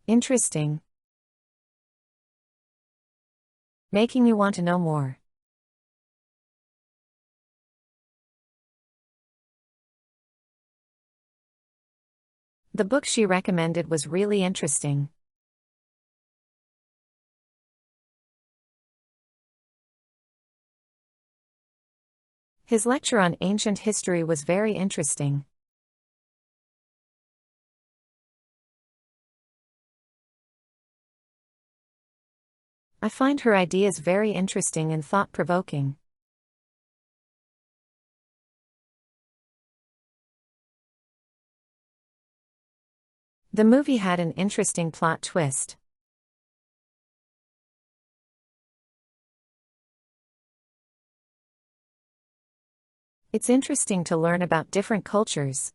Interesting. Making you want to know more. The book she recommended was really interesting. His lecture on ancient history was very interesting. I find her ideas very interesting and thought-provoking. The movie had an interesting plot twist. It's interesting to learn about different cultures.